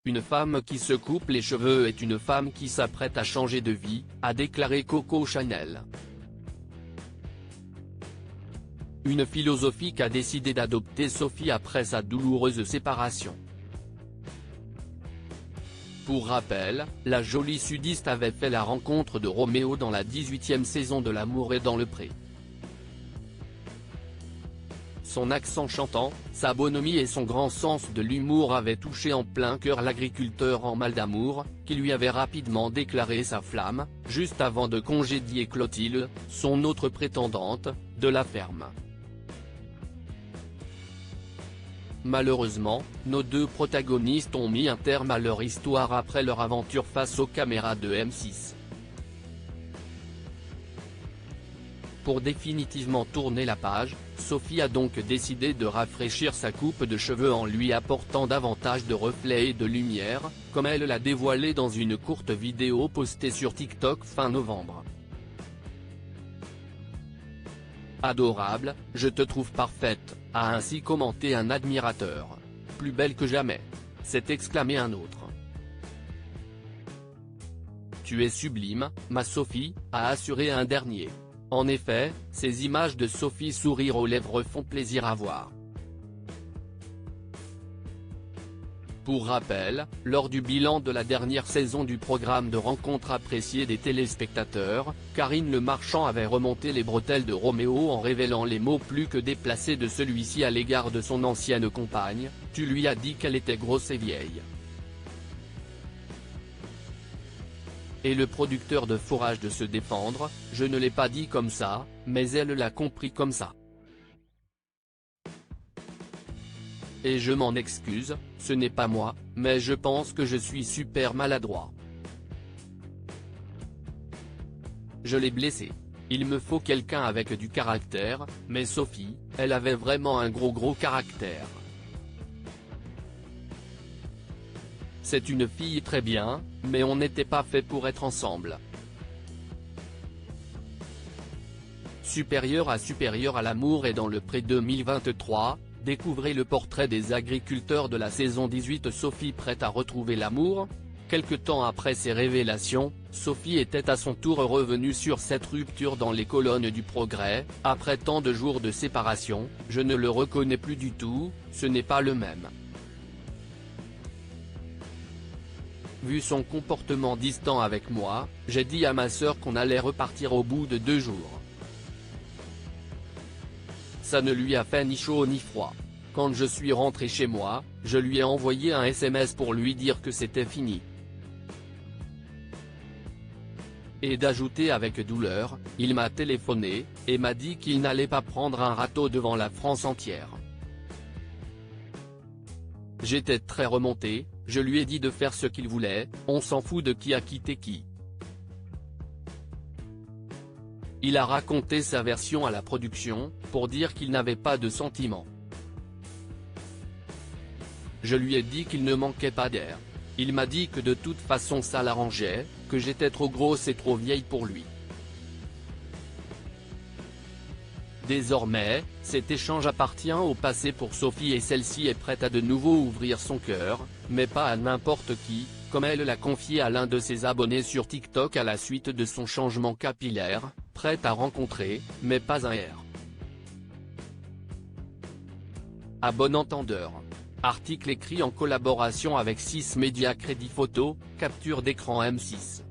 Une femme qui se coupe les cheveux est une femme qui s'apprête à changer de vie, a déclaré Coco Chanel. Une philosophie qu'a décidé d'adopter Sophie après sa douloureuse séparation. Pour rappel, la jolie sudiste avait fait la rencontre de Roméo dans la 18e saison de L'amour est dans le pré. Son accent chantant, sa bonhomie et son grand sens de l'humour avaient touché en plein cœur l'agriculteur en mal d'amour, qui lui avait rapidement déclaré sa flamme, juste avant de congédier Clotilde, son autre prétendante, de la ferme. Malheureusement, nos deux protagonistes ont mis un terme à leur histoire après leur aventure face aux caméras de M6. Pour définitivement tourner la page, Sophie a donc décidé de rafraîchir sa coupe de cheveux en lui apportant davantage de reflets et de lumière, comme elle l'a dévoilé dans une courte vidéo postée sur TikTok fin novembre. Adorable, je te trouve parfaite, a ainsi commenté un admirateur. Plus belle que jamais, s'est exclamé un autre. Tu es sublime, ma Sophie, a assuré un dernier. En effet, ces images de Sophie sourire aux lèvres font plaisir à voir. Pour rappel, lors du bilan de la dernière saison du programme de rencontres appréciées des téléspectateurs, Karine Le Marchand avait remonté les bretelles de Roméo en révélant les mots plus que déplacés de celui-ci à l'égard de son ancienne compagne, tu lui as dit qu'elle était grosse et vieille. Et le producteur de Forage de se défendre, je ne l'ai pas dit comme ça, mais elle l'a compris comme ça. Et je m'en excuse, ce n'est pas moi, mais je pense que je suis super maladroit. Je l'ai blessé. Il me faut quelqu'un avec du caractère, mais Sophie, elle avait vraiment un gros caractère. C'est une fille très bien, mais on n'était pas fait pour être ensemble. Supérieur à l'amour et dans le pré 2023, découvrez le portrait des agriculteurs de la saison 18. Sophie prête à retrouver l'amour? Quelque temps après ses révélations, Sophie était à son tour revenue sur cette rupture dans les colonnes du Progrès. Après tant de jours de séparation, je ne le reconnais plus du tout, ce n'est pas le même. Vu son comportement distant avec moi, j'ai dit à ma sœur qu'on allait repartir au bout de 2 jours. Ça ne lui a fait ni chaud ni froid. Quand je suis rentré chez moi, je lui ai envoyé un SMS pour lui dire que c'était fini. Et d'ajouter avec douleur, il m'a téléphoné, et m'a dit qu'il n'allait pas prendre un râteau devant la France entière. J'étais très remonté, je lui ai dit de faire ce qu'il voulait, on s'en fout de qui a quitté qui. Il a raconté sa version à la production, pour dire qu'il n'avait pas de sentiments. Je lui ai dit qu'il ne manquait pas d'air. Il m'a dit que de toute façon ça l'arrangeait, que j'étais trop grosse et trop vieille pour lui. Désormais, cet échange appartient au passé pour Sophie et celle-ci est prête à de nouveau ouvrir son cœur, mais pas à n'importe qui, comme elle l'a confié à l'un de ses abonnés sur TikTok à la suite de son changement capillaire, prête à rencontrer, mais pas un R. À bon entendeur. Article écrit en collaboration avec 6 médias. Crédit photo, capture d'écran M6.